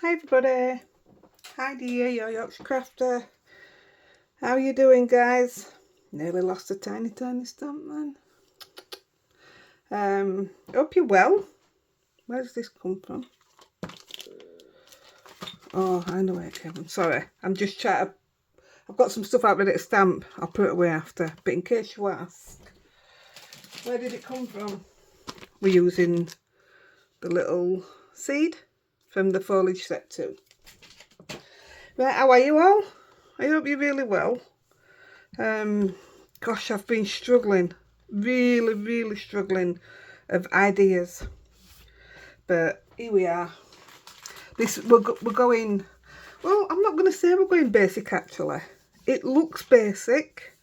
Hi everybody, Heidi-The, your Yorkshire crafter. How are you doing, guys? Nearly lost a tiny stamp then. Hope you're well. Where does this come from? Oh, I know where it came from. Sorry, I'm just trying to... I've got some stuff out ready to stamp. I'll put it away after. But in case you ask, where did it come from? We're using the little seed from the foliage set too. Right, how are you all? I hope you're really well. Gosh, I've been struggling, really struggling of ideas, but here we are. We're going, well, I'm not going to say we're going basic actually. It looks basic.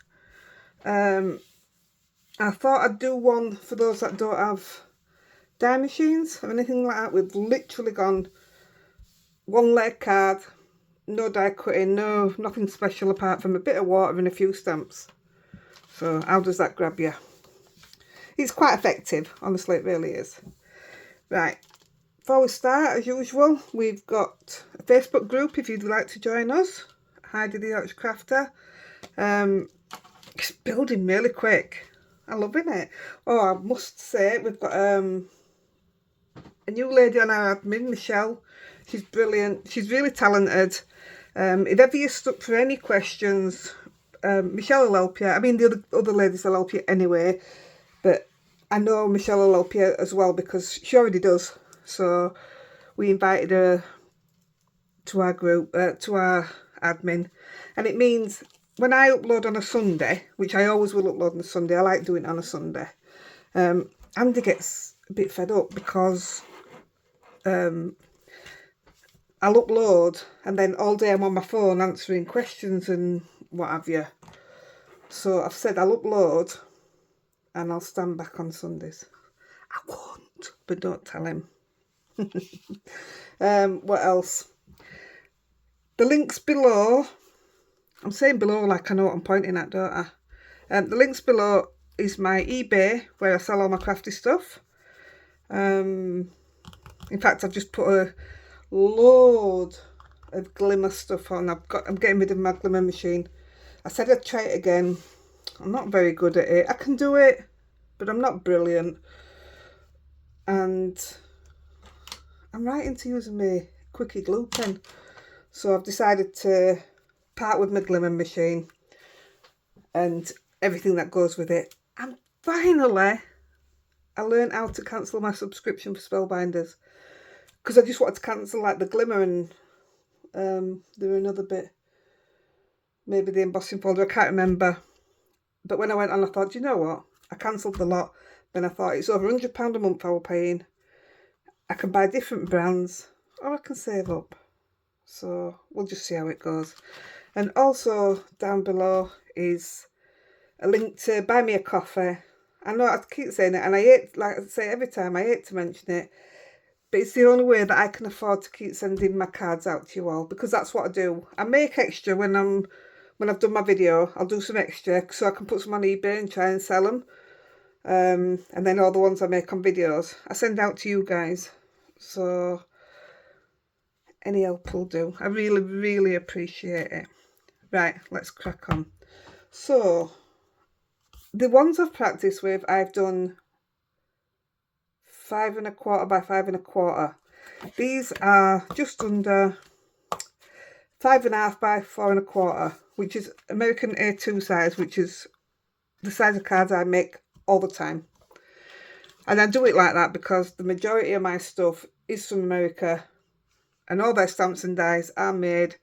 I thought I'd do one for those that don't have die machines or anything like that. We've literally gone one layer card, no die cutting, nothing special apart from a bit of water and a few stamps. So how does that grab you? It's quite effective, honestly, it really is. Right, before we start, as usual, we've got a Facebook group if you'd like to join us, Heidi-The Yorkshire Crafter. It's building really quick. I'm loving it. Oh, I must say, we've got a new lady on our admin, Michelle. She's brilliant. She's really talented. If ever you're stuck for any questions, Michelle will help you. I mean, the other ladies will help you anyway, but I know Michelle will help you as well because she already does. So we invited her to our group, to our admin, and it means when I upload on a Sunday, which I always will upload on a Sunday, I like doing it on a Sunday, Andy gets a bit fed up because I'll upload and then all day I'm on my phone answering questions and what have you. So I've said I'll upload and I'll stand back on Sundays. I won't, but don't tell him. What else? The links below, I'm saying below like I know what I'm pointing at, don't I? The links below is my eBay where I sell all my crafty stuff. In fact, I've just put a load of glimmer stuff on. I'm getting rid of my glimmer machine. I said I'd try it again. I'm not very good at it. I can do it, but I'm not brilliant. And I'm right into using my quickie glue pen. So I've decided to part with my glimmer machine and everything that goes with it. And finally, I learned how to cancel my subscription for Spellbinders because I just wanted to cancel like the glimmer and there were another bit, maybe the embossing folder, I can't remember. But when I went on, I thought, you know what? I cancelled the lot. Then I thought it's over £100 a month I was paying. I can buy different brands or I can save up. So we'll just see how it goes. And also down below is a link to buy me a coffee. I know I keep saying it and I hate, like I say every time, I hate to mention it, but it's the only way that I can afford to keep sending my cards out to you all because that's what I do. I make extra when I've done my video. I'll do some extra so I can put some on eBay and try and sell them. And then all the ones I make on videos I send out to you guys. So any help will do. I really appreciate it. Right, let's crack on. So the ones I've practiced with, I've done 5 1/4 by 5 1/4. These are just under 5 1/2 by 4 1/4, which is American A2 size, which is the size of cards I make all the time. And I do it like that because the majority of my stuff is from America and all their stamps and dies are made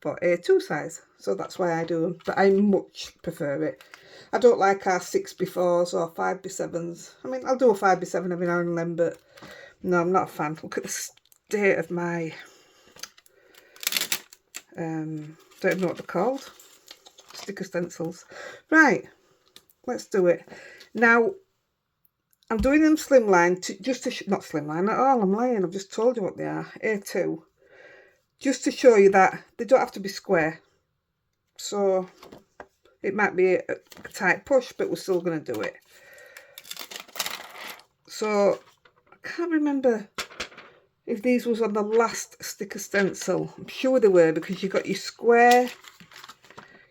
for A2 size. So that's why I do them, but I much prefer it. I don't like our 6x4s or 5x7s. I mean, I'll do a 5x7 every now and then, but no, I'm not a fan. Look at the state of my, don't even know what they're called, sticker stencils. Right, let's do it. Now, I'm doing them slimline, not slimline at all, I'm lying, I've just told you what they are, A2. Just to show you that they don't have to be square. So it might be a tight push, but we're still going to do it. So I can't remember if these was on the last sticker stencil. I'm sure they were, because you got your square,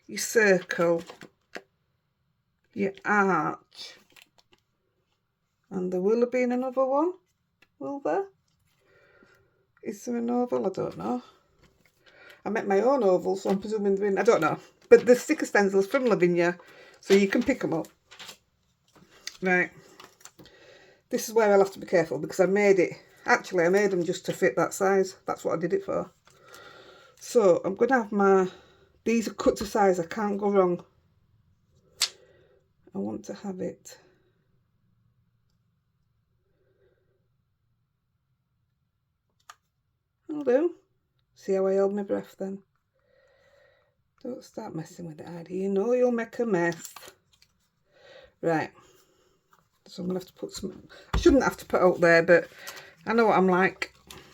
your circle, your arch, and there will have been another one, will there? Is there an oval? I don't know. I make my own oval, so I'm presuming they're in, I don't know. But the sticker stencils from Lavinia, so you can pick them up. Right. This is where I'll have to be careful, because I made it, actually I made them just to fit that size. That's what I did it for. So I'm going to have my, these are cut to size, I can't go wrong. I want to have it. I'll do. See how I held my breath then? Don't start messing with it, Heidi. You know you'll make a mess. Right. So I'm going to have to put some... I shouldn't have to put out there, but I know what I'm like.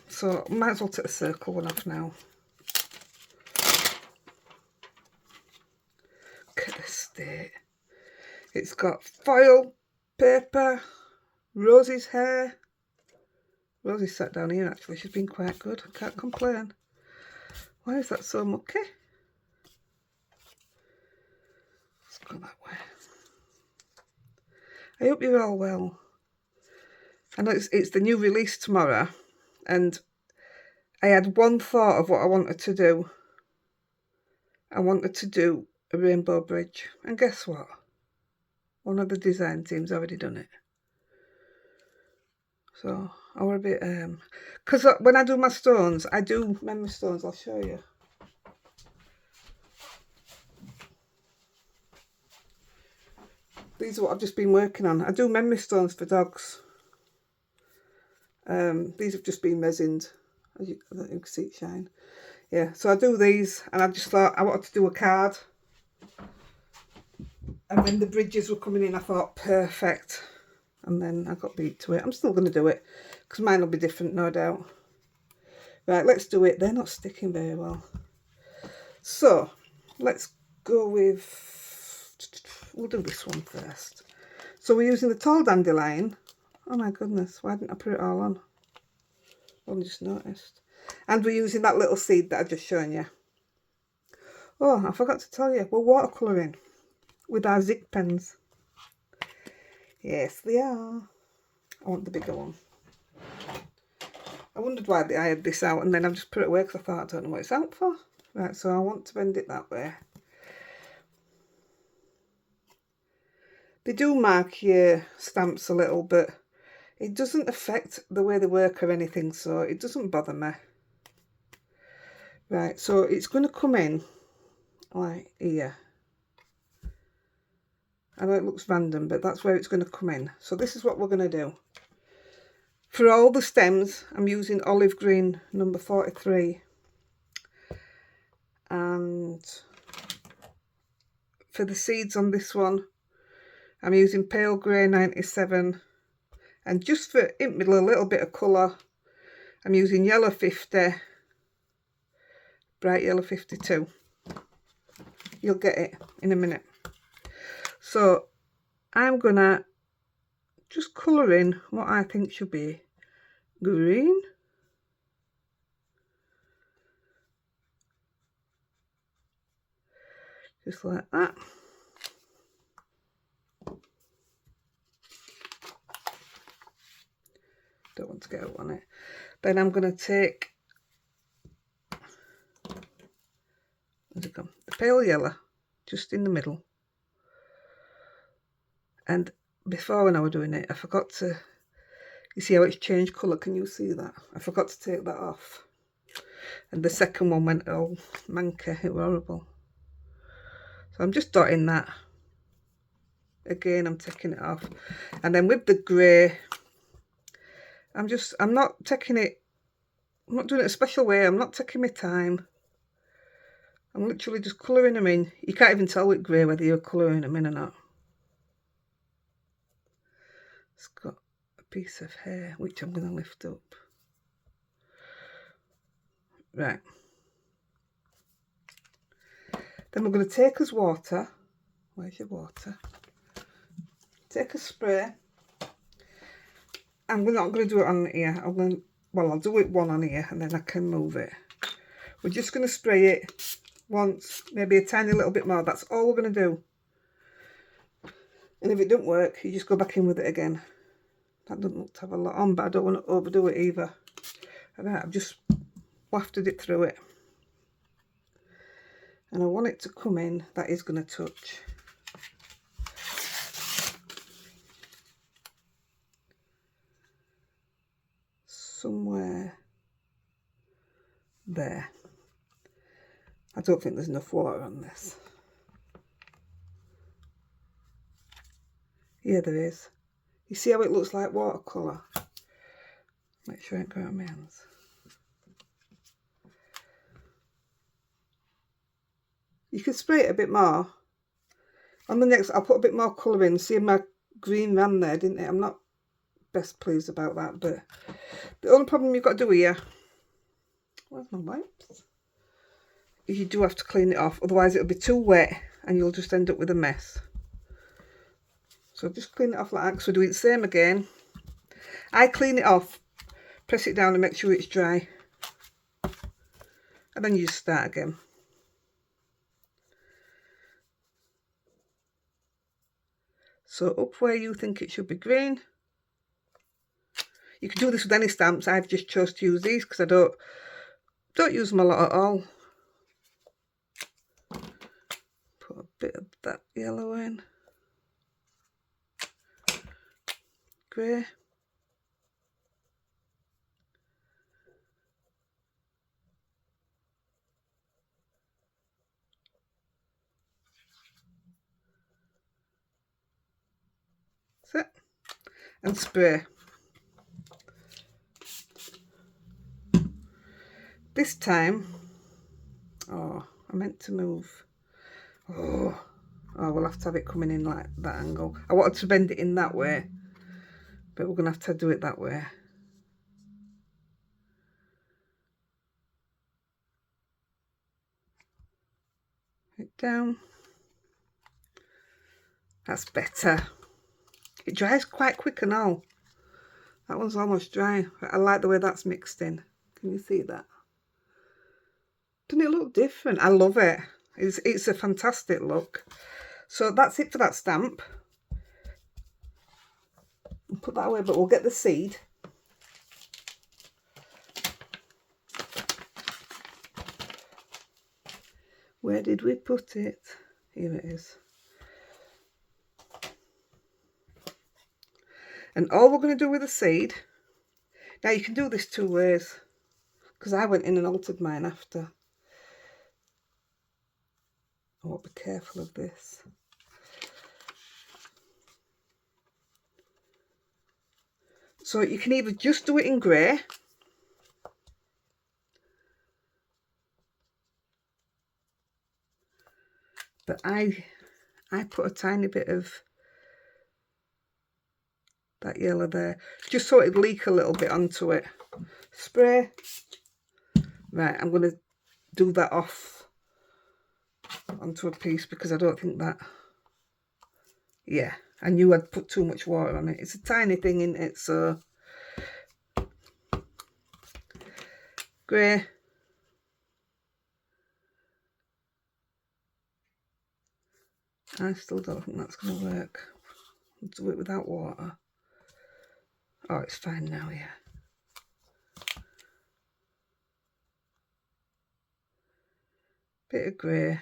So I might as well take the circle one off now. Look at the state. It's got foil, paper, Rosie's hair. Rosie's sat down here actually. She's been quite good. I can't complain. Why is that so mucky? Let's go that way. I hope you're all well. I know it's the new release tomorrow, and I had one thought of what I wanted to do. I wanted to do a rainbow bridge, and guess what? One of the design teams already done it. So I were a bit because when I do my stones, I do memory stones. I'll show you. These are what I've just been working on. I do memory stones for dogs. These have just been resined. As you can see it shine. Yeah, so I do these, and I just thought I wanted to do a card. And when the bridges were coming in, I thought, perfect. And then I got beat to it. I'm still going to do it, because mine will be different, no doubt. Right, let's do it. They're not sticking very well. So, let's go with... We'll do this one first. So we're using the tall dandelion. Oh my goodness, why didn't I put it all on? I only just noticed. And we're using that little seed that I've just shown you. Oh, I forgot to tell you, we're watercolouring with our Zig pens. Yes, they are. I want the bigger one. I wondered why I had this out, and then I've just put it away because I thought, I don't know what it's out for. Right, so I want to bend it that way. They do mark your stamps a little, but it doesn't affect the way they work or anything, so it doesn't bother me. Right, so it's going to come in like here. I know it looks random, but that's where it's going to come in. So this is what we're going to do. For all the stems, I'm using olive green number 43. And for the seeds on this one, I'm using pale grey 97. And just for in the middle, a little bit of colour, I'm using yellow 50, bright yellow 52. You'll get it in a minute. So I'm gonna just colour in what I think should be green. Just like that. Don't want to get out on it. Then I'm going to take, where's it gone? The pale yellow, just in the middle. And before, when I was doing it, I forgot to, you see how it's changed colour, can you see that? I forgot to take that off. And the second one went all manky, it was horrible. So I'm just dotting that. Again, I'm taking it off. And then with the grey, I'm not taking it, I'm not doing it a special way, I'm not taking my time. I'm literally just colouring them in. You can't even tell with grey whether you're colouring them in or not. It's got a piece of hair, which I'm going to lift up. Right. Then we're going to take us water. Where's your water? Take a spray. I'm not going to do it on here. I'm going to well, I'll do it one on here and then I can move it. We're just going to spray it once, maybe a tiny little bit more. That's all we're going to do. And if it doesn't work, you just go back in with it again. That doesn't look to have a lot on, but I don't want to overdo it either. Right, I've just wafted it through it. And I want it to come in, that is going to touch. Somewhere there. I don't think there's enough water on this. Yeah, there is. You see how it looks like watercolour? Make sure I ain't got it on my hands. You can spray it a bit more. On the next, I'll put a bit more colour in. See my green ran there, didn't it? I'm not best pleased about that, but the only problem you've got to do here, where's my wipes? You do have to clean it off, otherwise it'll be too wet and you'll just end up with a mess. So just clean it off like that, because we're doing the same again. I clean it off, press it down and make sure it's dry. And then you just start again. So up where you think it should be green. You can do this with any stamps. I've just chose to use these because I don't use them a lot at all. Put a bit of that yellow in. Grey. That's it. And spray. This time, oh, I meant to move. Oh, we'll have to have it coming in like that angle. I wanted to bend it in that way, but we're going to have to do it that way. It down. That's better. It dries quite quick and all. That one's almost dry. I like the way that's mixed in. Can you see that? Doesn't it look different? I love it. It's a fantastic look. So that's it for that stamp. I'll put that away, but we'll get the seed. Where did we put it? Here it is. And all we're going to do with the seed, now you can do this two ways, because I went in and altered mine after. I want to be careful of this. So you can either just do it in grey, but I put a tiny bit of that yellow there, just so it'd leak a little bit onto it. Spray. Right, I'm going to do that off onto a piece because I don't think that, yeah, I knew I'd put too much water on it. It's a tiny thing, isn't it? So grey. I still don't think that's going to work. I'll do it without water. Oh, it's fine now, yeah. Bit of grey.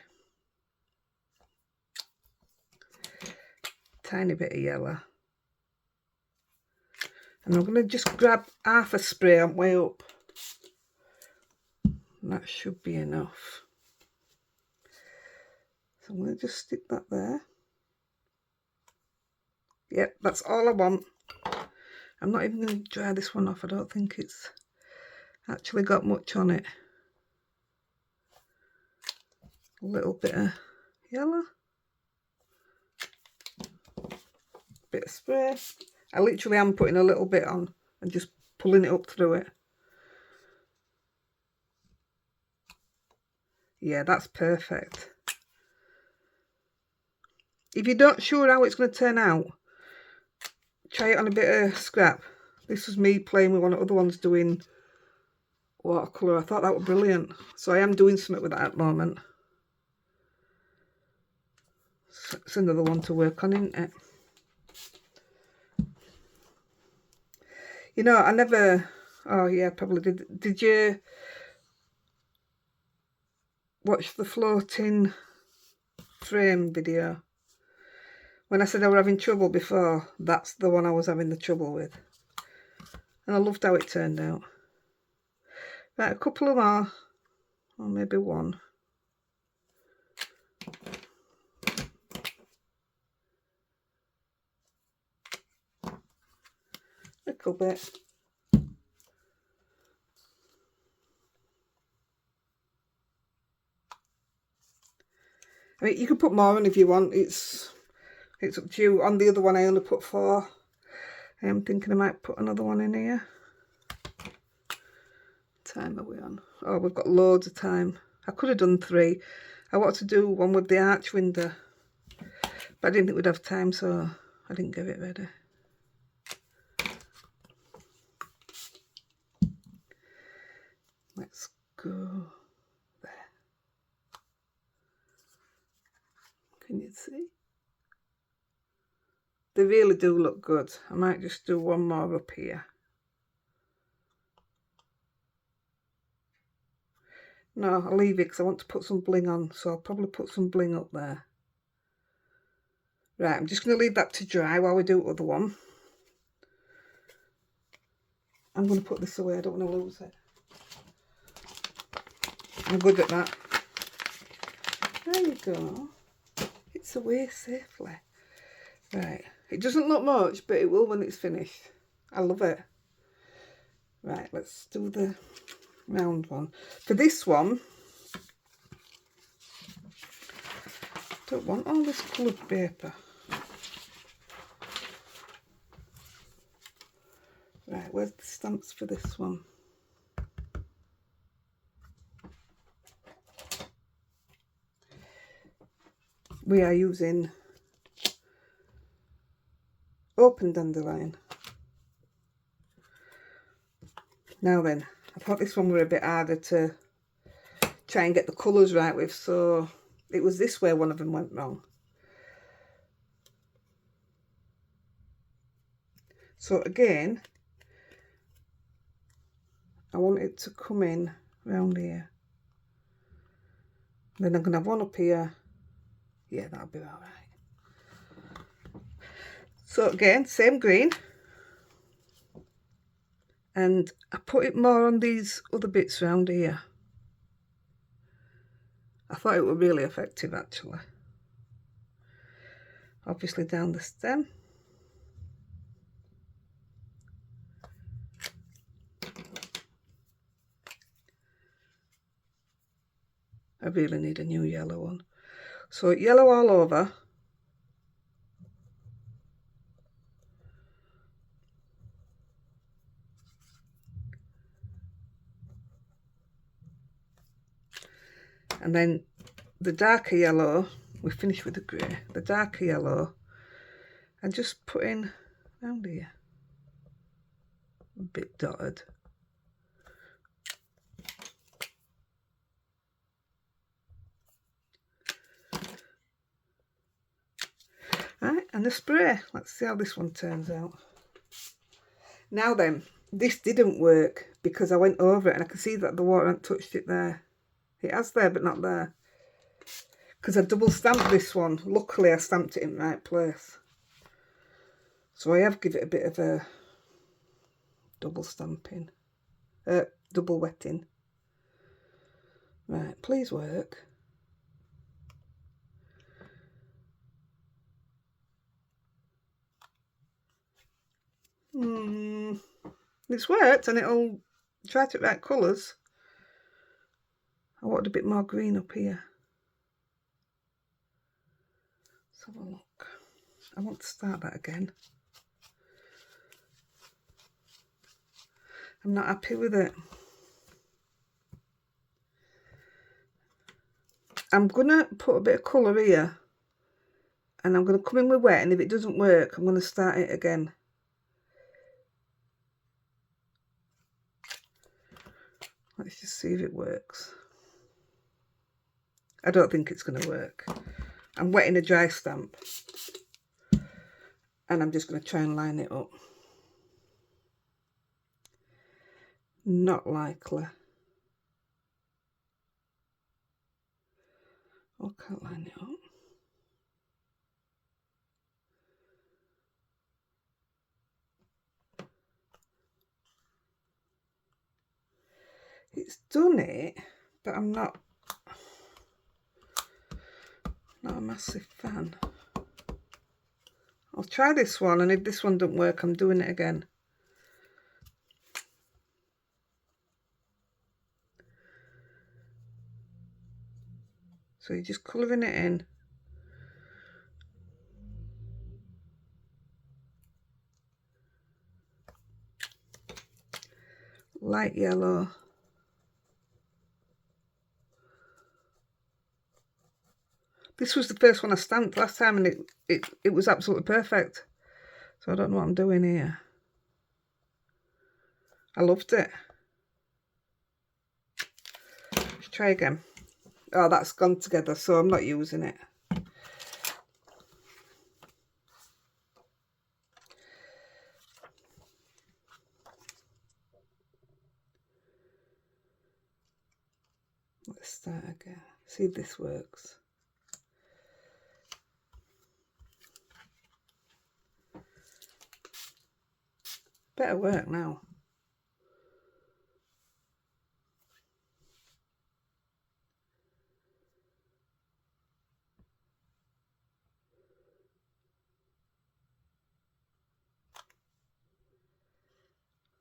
Tiny bit of yellow. And I'm going to just grab half a spray on way up. And that should be enough. So I'm going to just stick that there. Yep, that's all I want. I'm not even going to dry this one off. I don't think it's actually got much on it. A little bit of yellow. Bit of spray. I literally am putting a little bit on and just pulling it up through it. Yeah, that's perfect. If you're not sure how it's going to turn out, try it on a bit of scrap. This was me playing with one of the other ones doing watercolour. I thought that was brilliant. So I am doing something with that at the moment. So it's another one to work on, isn't it? You know, I never... Oh, yeah, probably did. Did you watch the floating frame video? When I said I was having trouble before, that's the one I was having the trouble with. And I loved how it turned out. Right, a couple of more. Or maybe one. Little bit. I mean, you can put more in if you want. It's up to you. On the other one, I only put 4. I am thinking I might put another one in here. What time are we on? Oh, we've got loads of time. I could have done 3. I wanted to do one with the arch window, but I didn't think we'd have time, so I didn't get it ready. Let's go there. Can you see? They really do look good. I might just do one more up here. No, I'll leave it because I want to put some bling on, so I'll probably put some bling up there. Right, I'm just going to leave that to dry while we do the other one. I'm going to put this away, I don't want to lose it. I'm good at that. There you go. It's away safely. Right, it doesn't look much, but it will when it's finished. I love it. Right, let's do the round one. For this one, I don't want all this coloured paper. Right, where's the stamps for this one? We are using Open Dandelion. Now then, I thought this one were a bit harder to try and get the colours right with, so it was this way one of them went wrong. So again, I want it to come in round here. Then I'm going to have one up here. Yeah, that'll be all right. So again, same green. And I put it more on these other bits round here. I thought it was really effective actually. Obviously down the stem. I really need a new yellow one. So yellow all over. And then the darker yellow, we finish with the grey, the darker yellow, and just put in round here, a bit dotted. Right, and the spray, let's see how this one turns out. Now then, this didn't work because I went over it and I can see that the water hadn't touched it there. It has there, but not there. Because I double stamped this one. Luckily, I stamped it in the right place. So I have given it a bit of a double stamping. Double wetting. Right, please work. It's worked and it'll try to right colours. I wanted a bit more green up here. Let's have a look. I want to start that again. I'm not happy with it. I'm going to put a bit of colour here and I'm going to come in with wet, and if it doesn't work I'm going to start it again. Let's just see if it works. I don't think it's going to work. I'm wetting a dry stamp. And I'm just going to try and line it up. Not likely. Oh, can't line it up. It's done it, but I'm not a massive fan. I'll try this one, and if this one doesn't work, I'm doing it again. So you're just colouring it in. Light yellow. This was the first one I stamped last time, and it was absolutely perfect. So I don't know what I'm doing here. I loved it. Let's try again. Oh, that's gone together, so I'm not using it. Let's start again. See if this works. Better work now.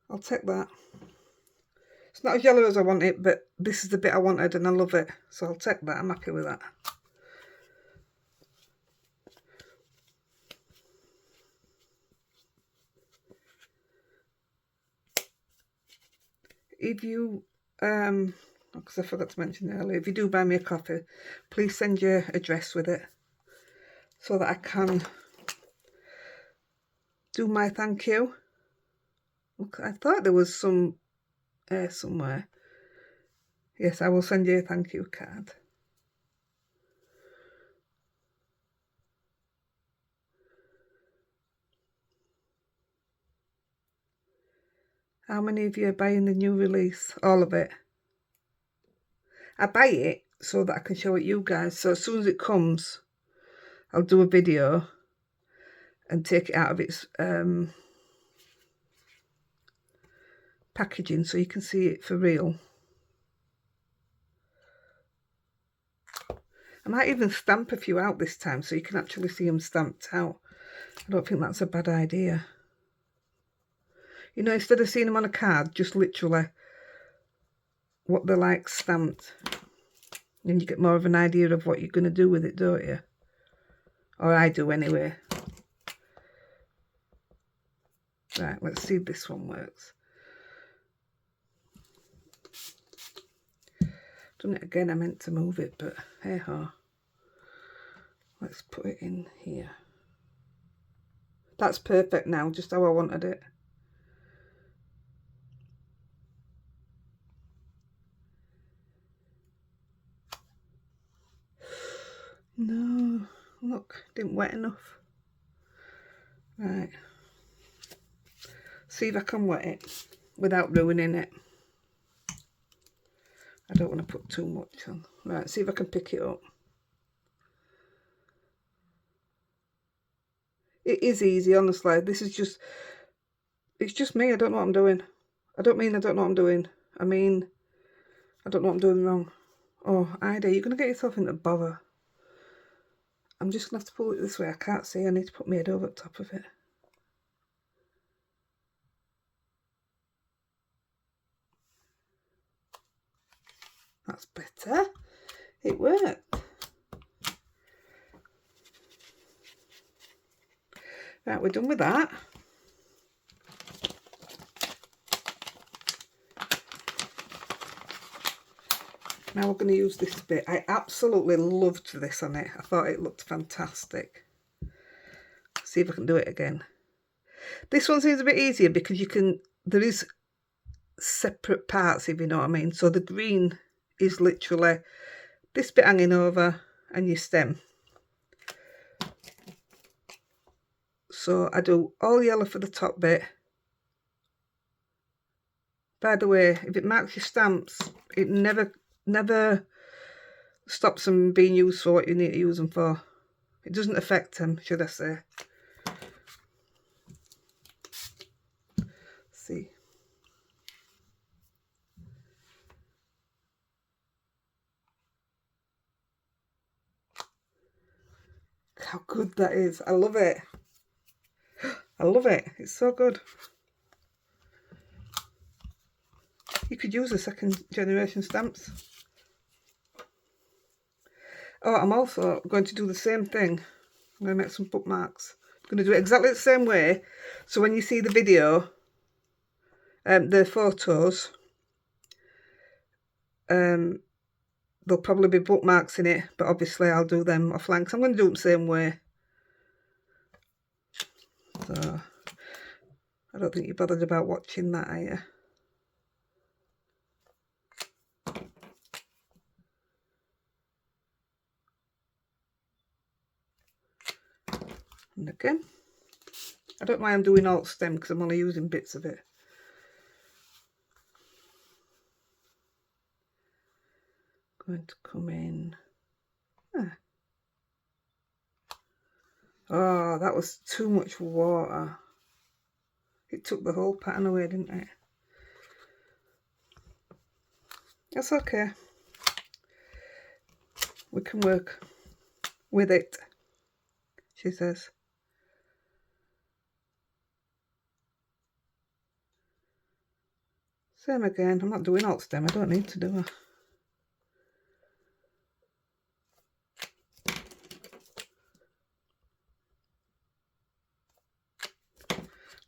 I'll take that. It's not as yellow as I want it, but this is the bit I wanted and I love it. So I'll take that. I'm happy with that. If you, because I forgot to mention earlier, if you do buy me a coffee, please send your address with it so that I can do my thank you. Look, I thought there was some somewhere. Yes, I will send you a thank you card. How many of you are buying the new release? All of it. I buy it so that I can show it you guys. So as soon as it comes, I'll do a video and take it out of its packaging so you can see it for real. I might even stamp a few out this time so you can actually see them stamped out. I don't think that's a bad idea. You know, instead of seeing them on a card, just literally what they're like stamped. And you get more of an idea of what you're going to do with it, don't you? Or I do anyway. Right, let's see if this one works. Done it again, I meant to move it, but hey ho. Let's put it in here. That's perfect now, just how I wanted it. No, look, didn't wet enough. Right. See if I can wet it without ruining it. I don't want to put too much on. Right, see if I can pick it up. It is easy, honestly. This is just, it's just me. I don't know what I'm doing. I don't mean I don't know what I'm doing. I mean, I don't know what I'm doing wrong. Oh, Heidi, you're going to get yourself into bother. I'm just going to have to pull it this way. I can't see. I need to put my head over the top of it. That's better. It worked. Right, we're done with that. Now we're going to use this bit. I absolutely loved this on it. I thought it looked fantastic. See if I can do it again. This one seems a bit easier because you can, there is separate parts, if you know what I mean. So the green is literally this bit hanging over and your stem. So I do all yellow for the top bit. By the way, if it marks your stamps, it never stops them being used for what you need to use them for. It doesn't affect them, should I say. See. How good that is. I love it. I love it. It's so good. You could use the second generation stamps. Oh, I'm also going to do the same thing. I'm going to make some bookmarks. I'm going to do it exactly the same way. So when you see the video, the photos, there'll probably be bookmarks in it, but obviously I'll do them offline because I'm going to do it the same way. So I don't think you're bothered about watching that, are you? And again, I don't mind doing alt stem because I'm only using bits of it. Going to come in. Ah. Oh, that was too much water. It took the whole pattern away, didn't it? That's okay. We can work with it, she says. Same again. I'm not doing alt stem. I don't need to do it.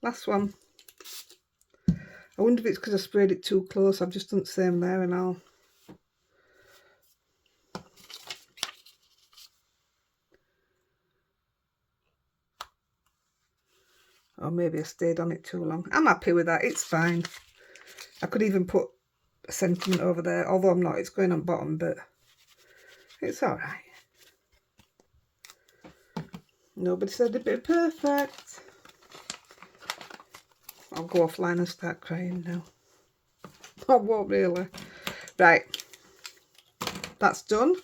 Last one. I wonder if it's because I sprayed it too close. I've just done the same there and all. Or maybe I stayed on it too long. I'm happy with that. It's fine. I could even put a sentiment over there, although I'm not. It's going on bottom, but it's all right. Nobody said it'd be perfect. I'll go offline and start crying now. I won't really. Right. That's done.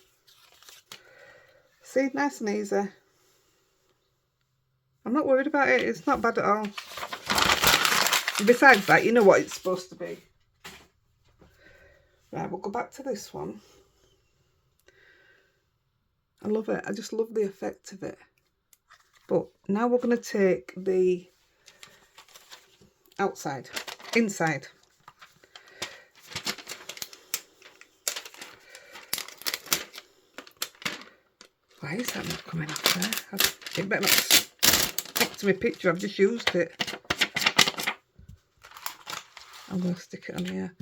See, nice and easy. I'm not worried about it. It's not bad at all. Besides that, you know what it's supposed to be. Right, we'll go back to this one. I love it. I just love the effect of it. But now we're going to take the inside. Why is that not coming off there? It better not stick to my picture. I've just used it. I'm going to stick it on here.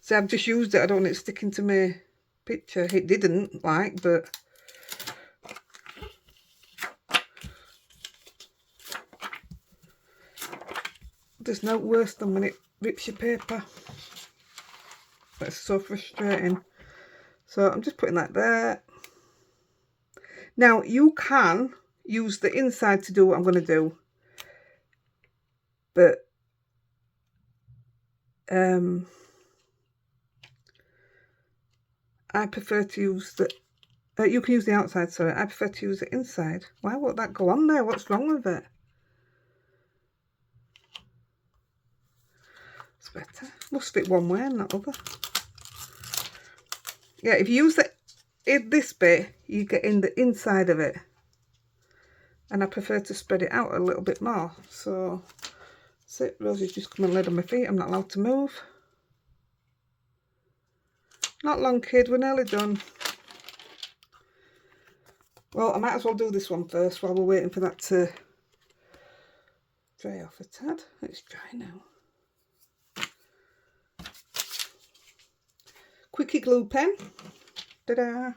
See, I've just used it. I don't want it sticking to my picture. It didn't, but... There's no worse than when it rips your paper. That's so frustrating. So I'm just putting that there. Now, you can use the inside to do what I'm going to do. But... I prefer to use the... you can use the outside, sorry. I prefer to use the inside. Why won't that go on there? What's wrong with it? It's better. Must fit one way and not other. Yeah, if you use this bit, you get in the inside of it. And I prefer to spread it out a little bit more. So, that's it. Rosie's just come and laid on my feet. I'm not allowed to move. Not long, kid. We're nearly done. Well, I might as well do this one first while we're waiting for that to dry off a tad. It's dry now. Quickie glue pen. Ta-da!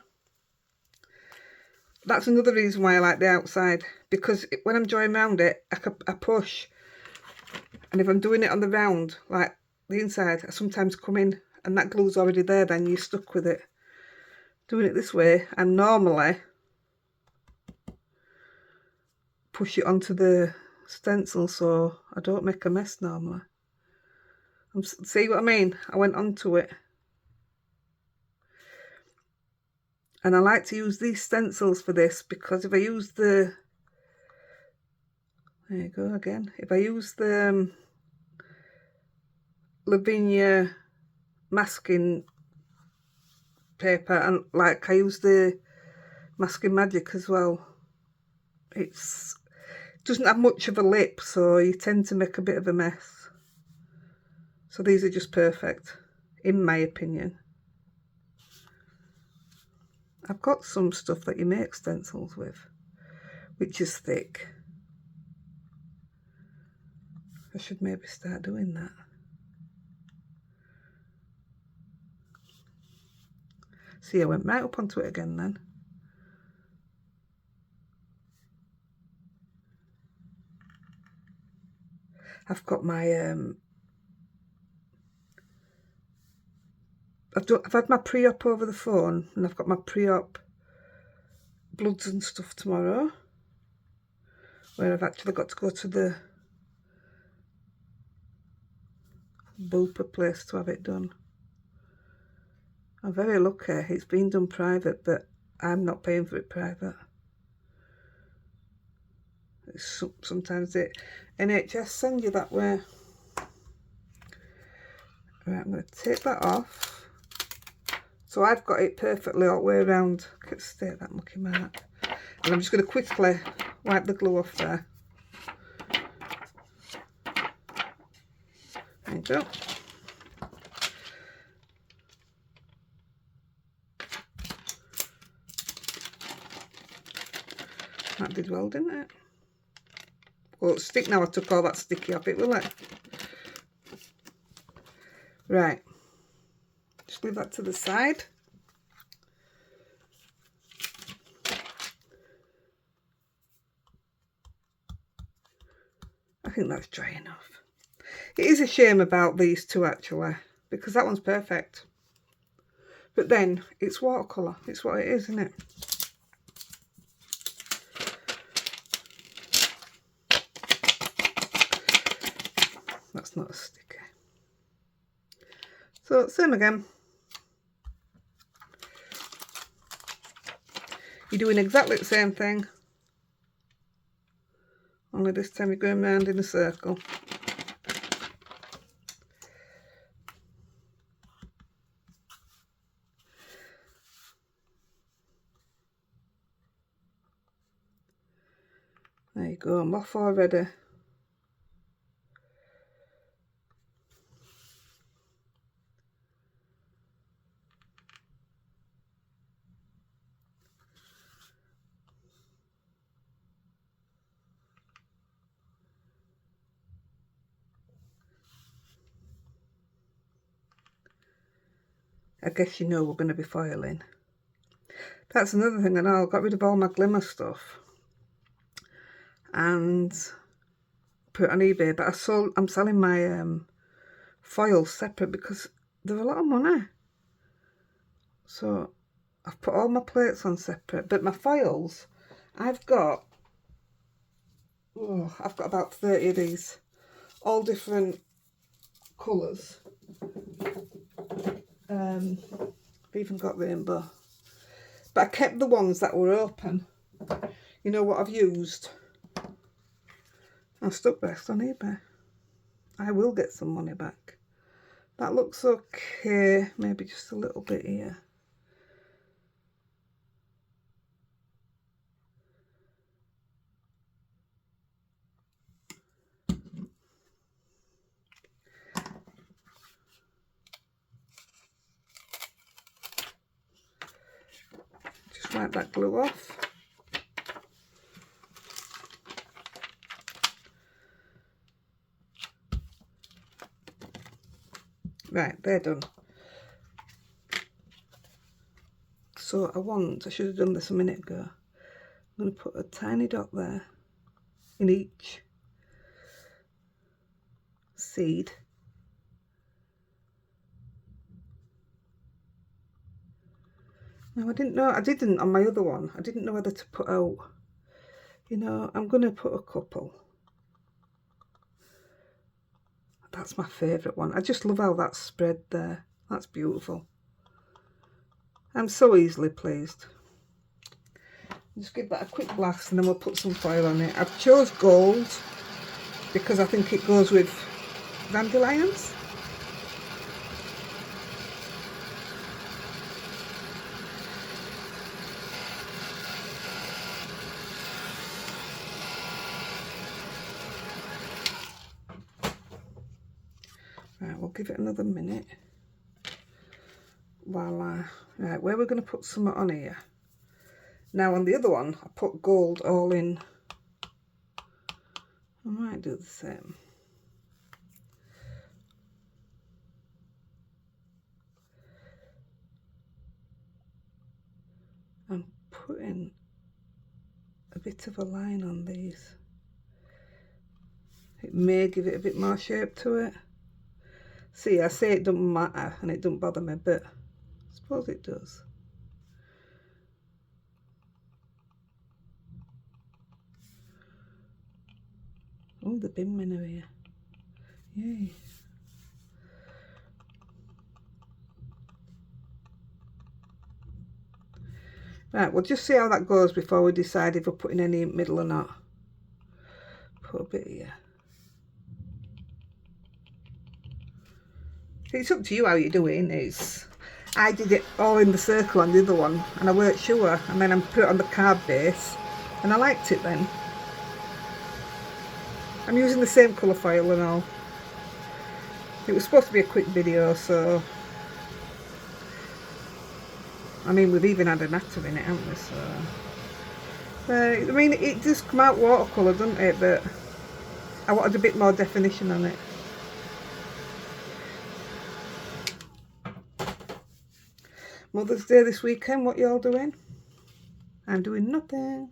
That's another reason why I like the outside, because when I'm drawing around it, I push, and if I'm doing it on the round, like the inside, I sometimes come in and that glue's already there, then you're stuck with it. Doing it this way, I normally push it onto the stencil so I don't make a mess normally. See what I mean? I went onto it. And I like to use these stencils for this, because if I use the, there you go again, if I use the Lavinia masking paper, and like I use the Masking Magic as well, it doesn't have much of a lip, so you tend to make a bit of a mess. So these are just perfect, in my opinion. I've got some stuff that you make stencils with, which is thick. I should maybe start doing that. See, I went right up onto it again then. I've got my I've had my pre-op over the phone, and I've got my pre-op bloods and stuff tomorrow, where I've actually got to go to the Bupa place to have it done. I'm very lucky, it's been done private, but I'm not paying for it private. Sometimes the NHS send you that way. Right, I'm going to take that off. So I've got it perfectly all the way around. I can't stay that mucky mark. And I'm just going to quickly wipe the glue off there. There you go. That did well, didn't it? Well, it'll stick now I took all that sticky off it, will it? Right. Just leave that to the side. I think that's dry enough. It is a shame about these two actually, because that one's perfect. But then it's watercolour. It's what it is, isn't it? That's not a sticker. So same again. You're doing exactly the same thing, only this time you're going round in a circle. There you go, I'm off already. I guess you know we're going to be foiling. That's another thing, and I got rid of all my glimmer stuff and put it on eBay, but I'm selling my foils separate because they're a lot of money. So I've put all my plates on separate, but my foils, I've got about 30 of these, all different colours. I've even got rainbow, but I kept the ones that were open. You know what I've used? I've stuck best on eBay. I will get some money back. That looks okay, maybe just a little bit here. Just wipe that glue off. Right, they're done. So I should have done this a minute ago. I'm going to put a tiny dot there in each seed. Now I didn't know, I didn't on my other one, I didn't know whether to put out, you know, I'm going to put a couple. That's my favourite one. I just love how that's spread there. That's beautiful. I'm so easily pleased. Just give that a quick blast and then we'll put some foil on it. I've chose gold because I think it goes with dandelions. Right, we'll give it another minute while right, where we're going to put some on here. Now on the other one, I put gold all in. I might do the same. I'm putting a bit of a line on these. It may give it a bit more shape to it. See, I say it doesn't matter and it doesn't bother me, but I suppose it does. Oh, the bin men are here. Yay. Right, we'll just see how that goes before we decide if we're putting any in the middle or not. Put a bit here. It's up to you how you're doing it. I did it all in the circle on the other one and I weren't sure, and then I put it on the card base and I liked it then. I'm using the same colour foil and all. It was supposed to be a quick video, so I mean we've even had an actor in it, haven't we? So I mean it does come out watercolour, doesn't it, but I wanted a bit more definition on it. Mother's Day this weekend, what y'all doing? I'm doing nothing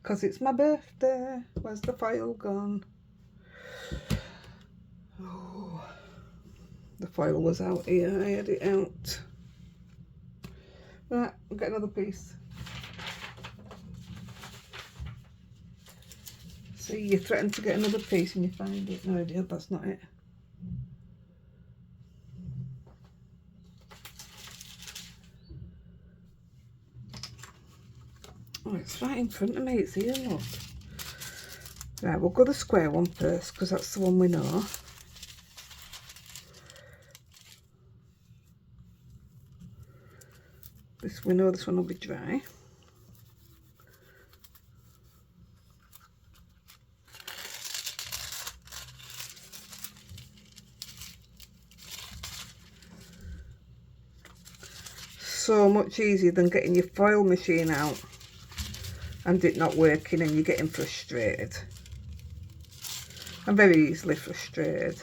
because it's my birthday. Where's the foil gone? Oh, the foil was out here, I had it out. Right, we'll get another piece. See, you threatened to get another piece and you find it. No, dear, that's not it. Oh, it's right in front of me, it's here, look. Right, we'll go the square one first because that's the one we know. We know this one will be dry. So much easier than getting your foil machine out and it not working and you're getting frustrated. I'm very easily frustrated.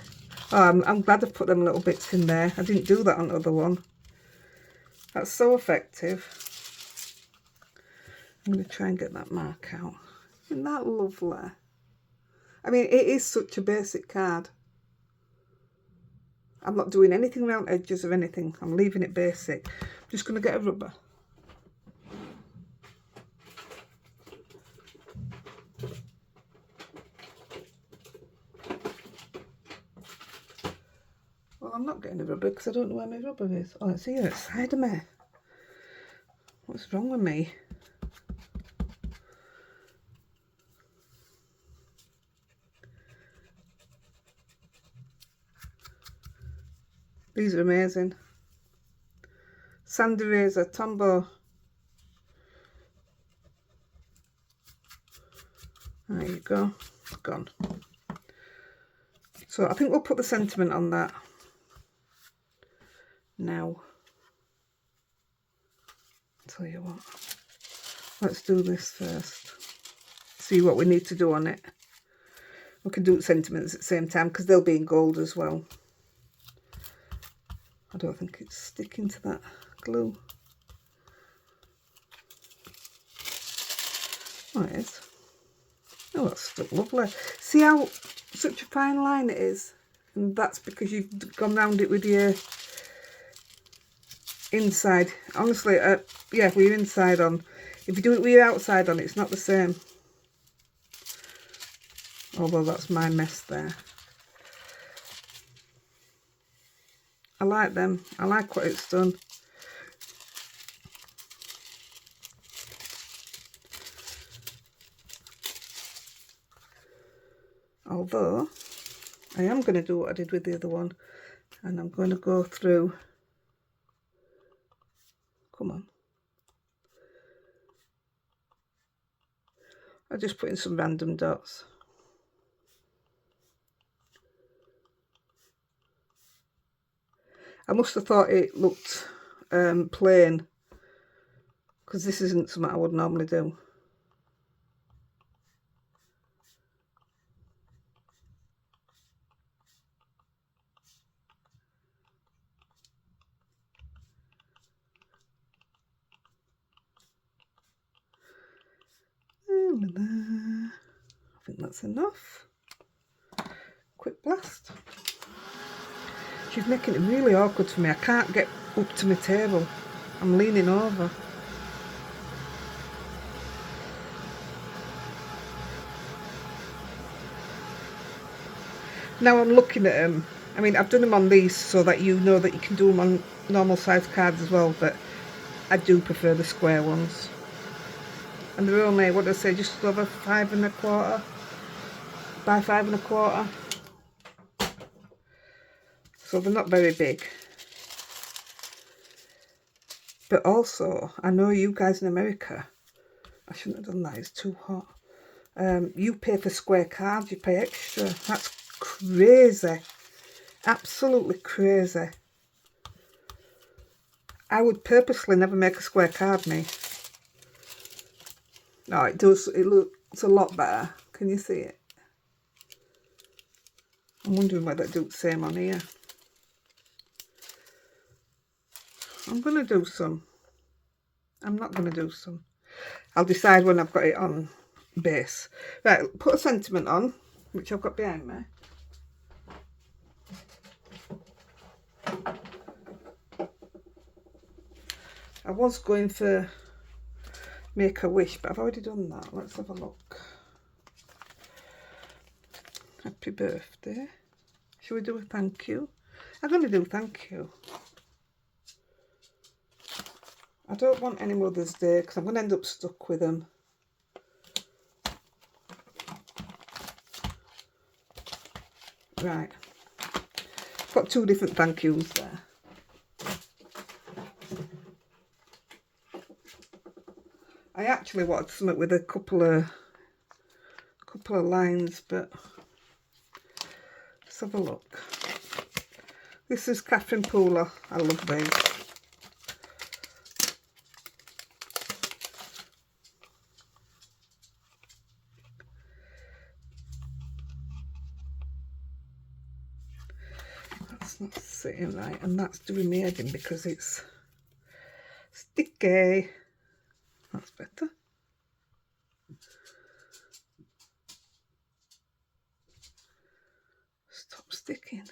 Oh, I'm glad I've put them little bits in there. I didn't do that on the other one. That's so effective. I'm going to try and get that mark out. Isn't that lovely? I mean, it is such a basic card. I'm not doing anything around edges or anything. I'm leaving it basic. I'm just going to get a rubber. Well, I'm not getting a rubber because I don't know where my rubber is. Oh, it's here, it's Heidi-The. What's wrong with me? These are amazing. Sand eraser, Tombow. There you go. It's gone. So I think we'll put the sentiment on that now. Tell you what. Let's do this first. See what we need to do on it. We can do sentiments at the same time because they'll be in gold as well. I don't think it's sticking to that glue. Oh, it is. Oh, that's stuck lovely. See how such a fine line it is? And that's because you've gone round it with your inside. Honestly, yeah, we're inside on. If you do it with your outside on, it's not the same. Although that's my mess there. I like them. I like what it's done. Although, I am going to do what I did with the other one. And I'm going to go through. Come on. I'll just put in some random dots. I must have thought it looked plain, because this isn't something I would normally do. I think that's enough. Quick blast. She's making it really awkward for me. I can't get up to my table. I'm leaning over. Now I'm looking at them. I mean, I've done them on these so that you know that you can do them on normal size cards as well, but I do prefer the square ones. And they're only, what did I say, just over 5 1/4 by 5 1/4. So they're not very big. But also, I know you guys in America, I shouldn't have done that, it's too hot. You pay for square cards, you pay extra. That's crazy. Absolutely crazy. I would purposely never make a square card, me. No, it does, it looks a lot better. Can you see it? I'm wondering whether I do the same on here. I'm going to do some. I'm not going to do some. I'll decide when I've got it on base. Right, put a sentiment on, which I've got behind me. I was going for Make a Wish, but I've already done that. Let's have a look. Happy birthday. Shall we do a thank you? I'm going to do thank you. I don't want any Mother's Day because I'm going to end up stuck with them. Right. Got 2 different thank yous there. I actually wanted something with a couple of lines, but let's have a look. This is Catherine Pooler. I love these. That's not sitting right, and that's doing me head in because it's sticky. That's better. Stop sticking.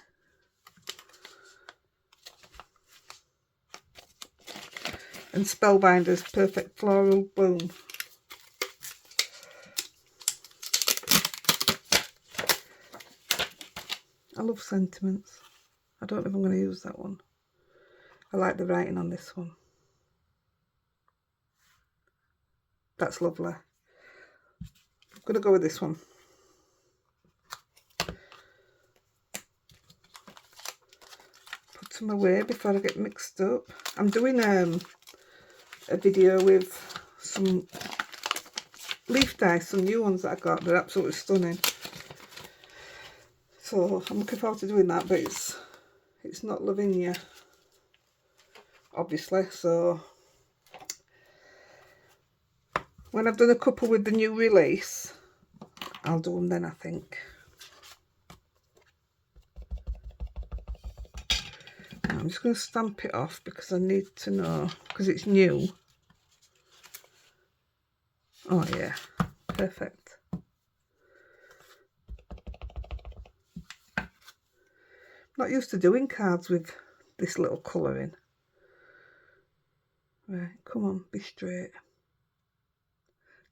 And Spellbinder's Perfect Floral Bloom. I love sentiments. I don't know if I'm going to use that one. I like the writing on this one. That's lovely. I'm going to go with this one. Put them away before I get mixed up. I'm doing a video with some leaf dice, some new ones that I got. They're absolutely stunning. So I'm looking forward to doing that, but it's not Lavinia, obviously. So when I've done a couple with the new release, I'll do them then, I think. Now I'm just going to stamp it off because I need to know, because it's new. Oh yeah, perfect. Not used to doing cards with this little colouring. Right, come on, be straight.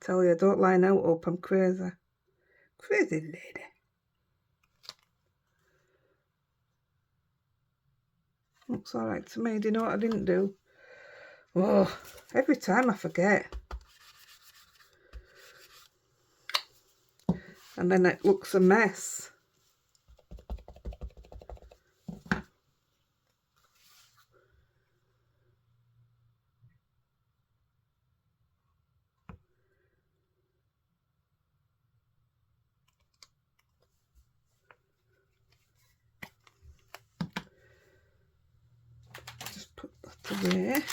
Tell you, don't line out up, I'm crazy. Crazy lady. Looks alright to me. Do you know what I didn't do? Oh, every time I forget. And then it looks a mess. Just put that away.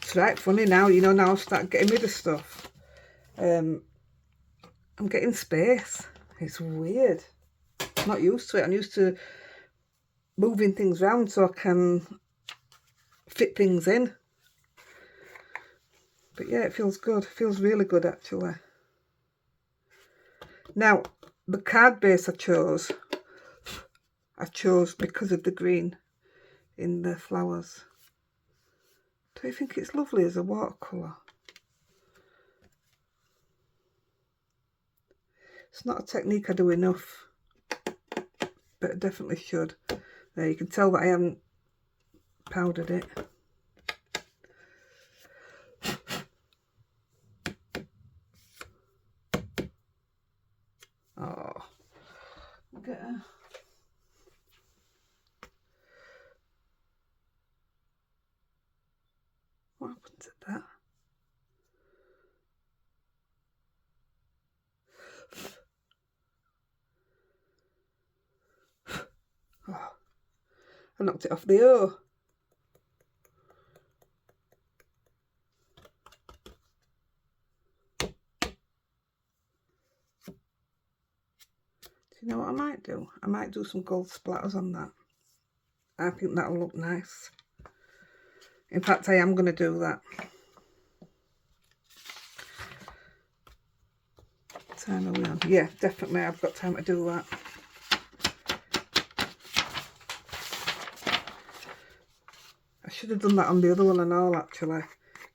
It's right funny now, you know, now I've started getting rid of stuff. I'm getting space. It's weird. I'm not used to it. I'm used to moving things around so I can fit things in. But yeah, it feels good. It feels really good actually. Now, the card base I chose because of the green in the flowers. Do you think it's lovely as a watercolour? It's not a technique I do enough, but I definitely should. There, you can tell that I haven't powdered it. Oh, get her. What happened to that? Oh, I knocked it off the O. Do you know what I might do? I might do some gold splatters on that. I think that'll look nice. In fact, I am going to do that. Time are we on? Yeah, definitely I've got time to do that. I should have done that on the other one and all actually.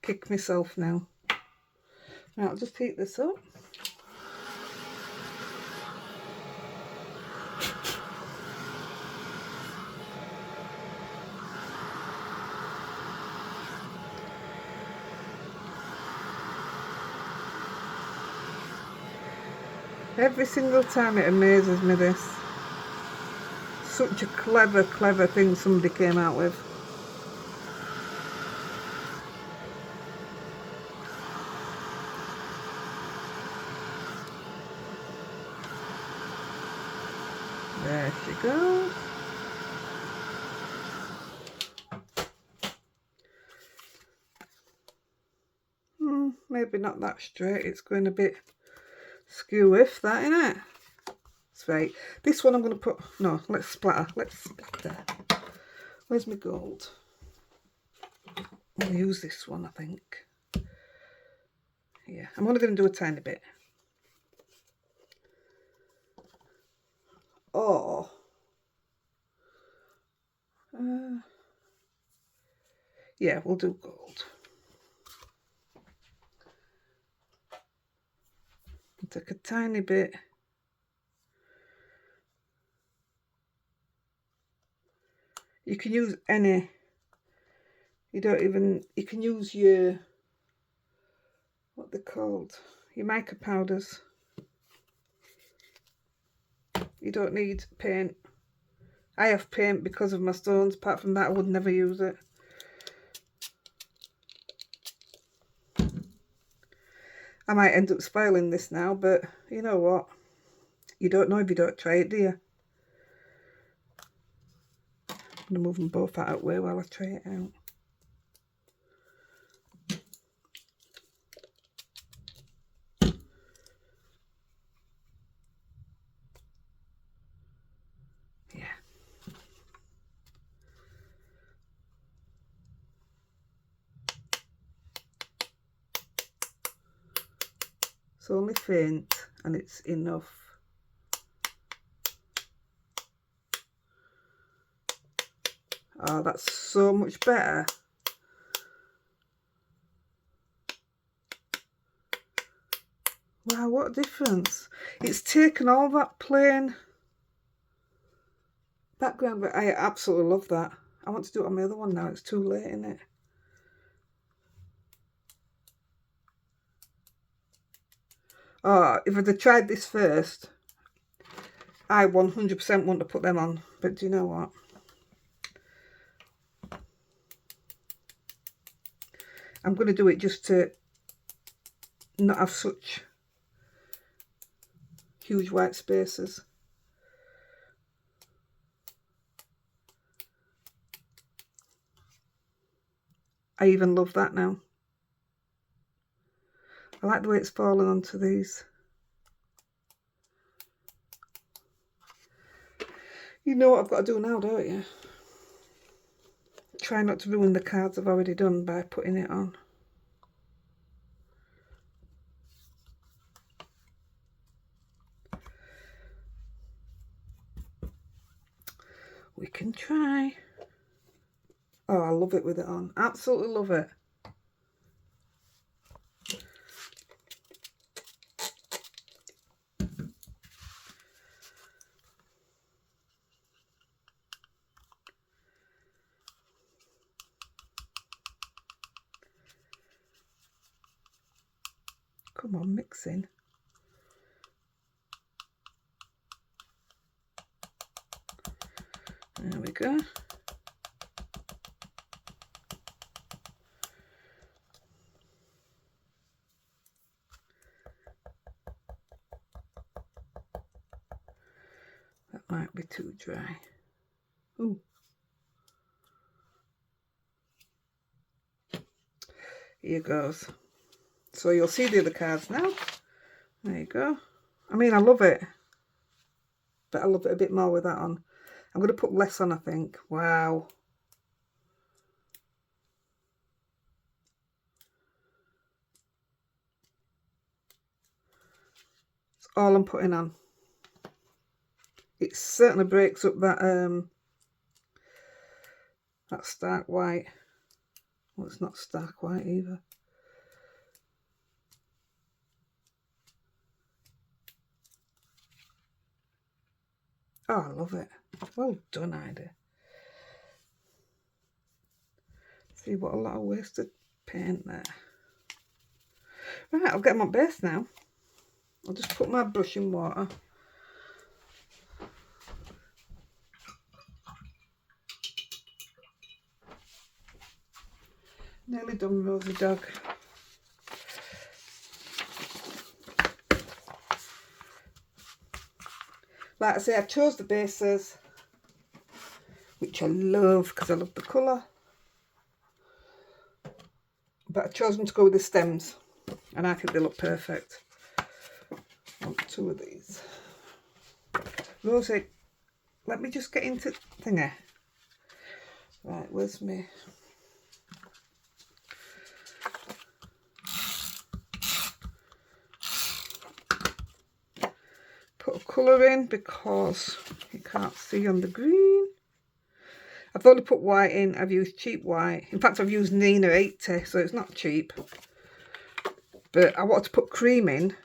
Kick myself now. Right, I'll just heat this up. Every single time it amazes me this. Such a clever thing somebody came out with. There she goes. Maybe not that straight. It's going a bit skew with that, innit? That's right. This one I'm going to put... No, let's splatter. Let's splatter. Where's my gold? I'll use this one, I think. Yeah, I'm only going to do a tiny bit. Oh. Yeah, we'll do gold. Take a tiny bit. You can use any. You can use your, what they're called, your mica powders. You don't need paint. I have paint because of my stones. Apart from that, I would never use it. I might end up spoiling this now, but you know what? You don't know if you don't try it, do you? I'm going to move them both out of the way while I try it out. Yeah. It's only faint and it's enough. Oh, that's so much better. Wow, what a difference. It's taken all that plain background, but I absolutely love that. I want to do it on my other one now. It's too late, isn't it? Oh, if I'd have tried this first, I 100% want to put them on. But do you know what? I'm going to do it just to not have such huge white spaces. I even love that now. I like the way it's fallen onto these. You know what I've got to do now, don't you? Try not to ruin the cards I've already done by putting it on. We can try. Oh, I love it with it on. Absolutely love it. Come on, mixing. There we go. That might be too dry. Ooh. Here goes. So you'll see the other cards now. There you go. I mean, I love it, but I love it a bit more with that on. I'm going to put less on, I think. Wow. That's all I'm putting on. It certainly breaks up that that stark white. Well, it's not stark white either. Oh, I love it. Well done, Heidi. See what a lot of wasted paint there. Right, I'll get my base now. I'll just put my brush in water. Nearly done, Rosie dog. Like I say, I've chose the bases, which I love because I love the colour. But I've chosen to go with the stems, and I think they look perfect. I want 2 of these. Rosie, let me just get into thingy. Right, where's me? Put a colour in because you can't see on the green. I've only put white in. I've used cheap white. In fact, I've used Nina 80, so it's not cheap. But I wanted to put cream in,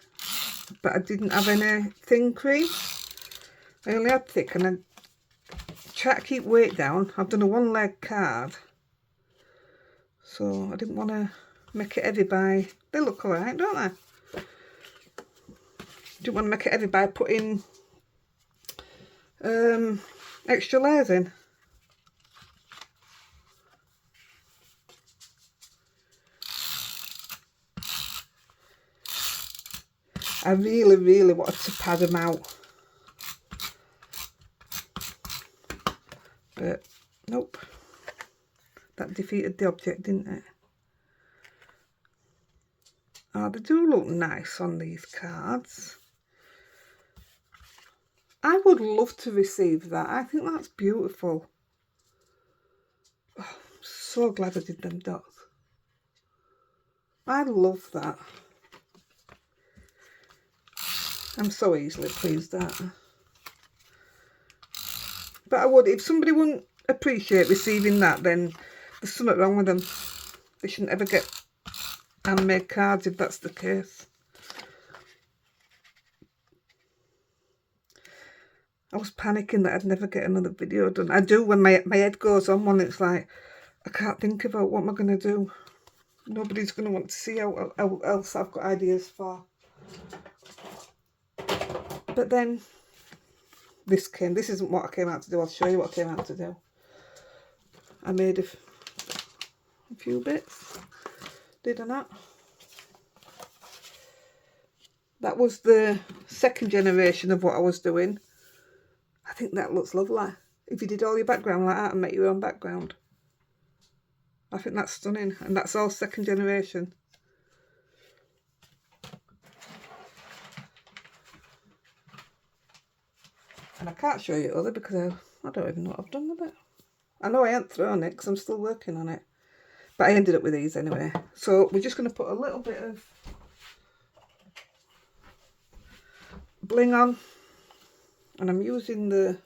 but I didn't have any thin cream. I only had thick, and I try to keep weight down. I've done a 1 leg card, so I didn't want to make it heavy by... They look alright, don't they? Didn't want to make it heavy by putting extra layers in. I really, really wanted to pad them out, but nope, that defeated the object, didn't it? Oh, they do look nice on these cards. I would love to receive that. I think that's beautiful. Oh, I'm so glad I did them dots. I love that. I'm so easily pleased at. But I would, if somebody wouldn't appreciate receiving that, then there's something wrong with them. They shouldn't ever get handmade cards if that's the case. I was panicking that I'd never get another video done. I do when my head goes on one, it's like, I can't think about what am I going to do. Nobody's going to want to see how else I've got ideas for. But then this came. This isn't what I came out to do. I'll show you what I came out to do. I made a few bits. Did I not? That was the second generation of what I was doing. I think that looks lovely. If you did all your background like that and make your own background. I think that's stunning. And that's all second generation. And I can't show you other because I don't even know what I've done with it. I know I ain't thrown it because I'm still working on it. But I ended up with these anyway. So we're just going to put a little bit of bling on. And I'm using the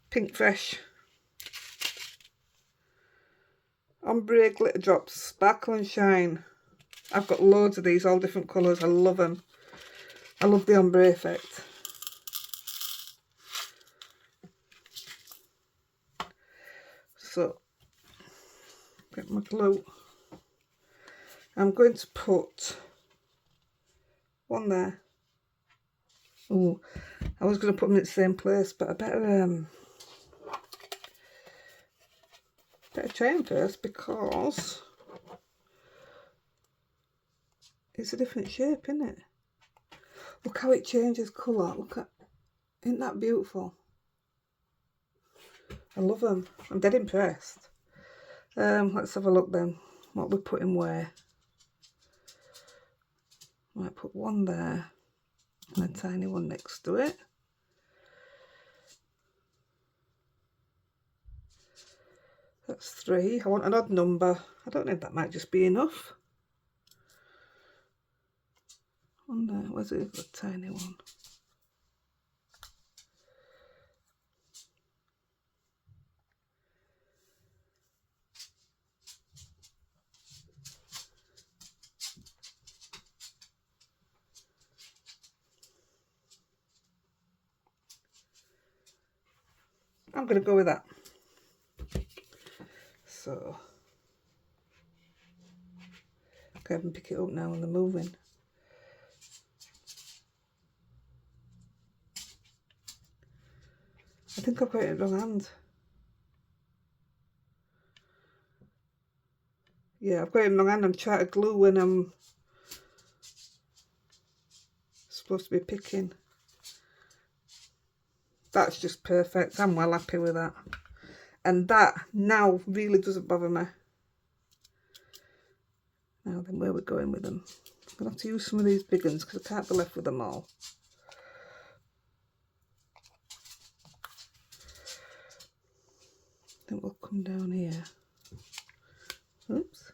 Pink Fresh Ombre Glitter Drops Sparkle and Shine. I've got loads of these, all different colours. I love them. I love the ombre effect. So, get my glue. I'm going to put one there. Oh, I was going to put them in the same place, but I better try them first because it's a different shape, isn't it? Look how it changes colour. Look at, isn't that beautiful? I love them. I'm dead impressed. Let's have a look then. What we're putting where? Might put one there and a tiny one next to it. That's 3. I want an odd number. I don't know if that might just be enough. One there. Where's it? A tiny one. I'm going to go with that. So, go ahead and pick it up now and they're moving. I think I've got it in the wrong hand. Yeah, I've got it in the wrong hand. I'm trying to glue when I'm supposed to be picking. That's just perfect. I'm well happy with that. And that now really doesn't bother me. Now then, where we're going with them. I'm going to have to use some of these big ones because I can't be left with them all. I think we'll come down here. Oops.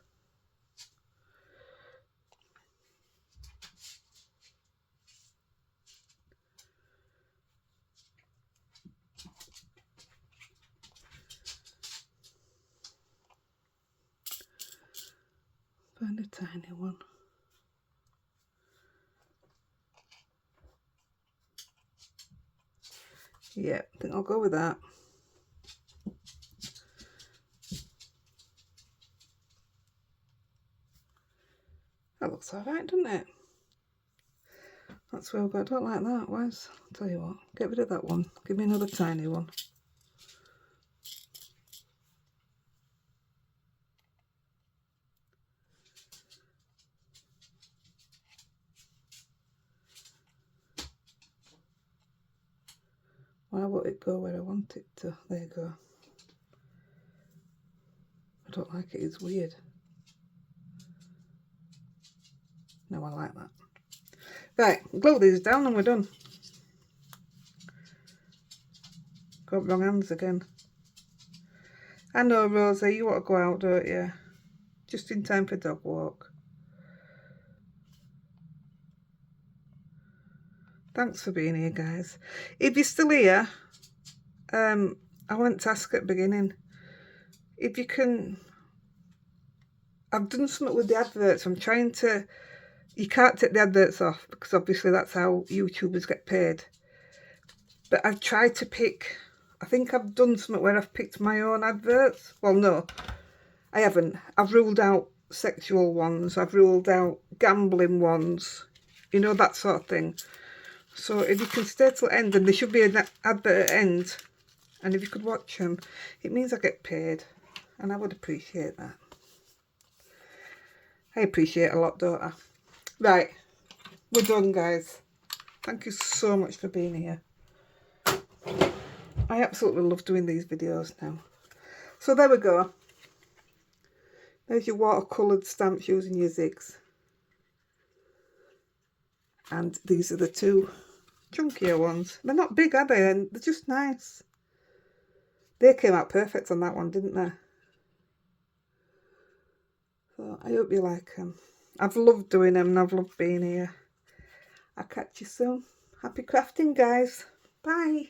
Find a tiny one. Yeah, I think I'll go with that. That looks alright, doesn't it? That's where we've got. I don't like that. Where's? I'll tell you what, get rid of that one. Give me another tiny one. Why won't it go where I want it to? There you go. I don't like it, it's weird. No, I like that. Right, glue these down and we're done. Got wrong hands again. I know, Rosie, you want to go out, don't you? Just in time for dog walk. Thanks for being here, guys. If you're still here, I want to ask at the beginning, if you can, I've done something with the adverts. I'm trying to, you can't take the adverts off because obviously that's how YouTubers get paid. But I've tried to pick, I think I've done something where I've picked my own adverts. Well, no, I haven't. I've ruled out sexual ones. I've ruled out gambling ones. You know, that sort of thing. So if you can stay till the end, and there should be an advert at the end, and if you could watch them, it means I get paid. And I would appreciate that. I appreciate a lot, don't I? Right, we're done, guys. Thank you so much for being here. I absolutely love doing these videos now. So there we go. There's your watercoloured stamps using your zigs. And these are the two chunkier ones. They're not big, are they? And they're just nice. They came out perfect on that one, didn't they? So I hope you like them. I've loved doing them and I've loved being here. I'll catch you soon. Happy crafting, guys. Bye.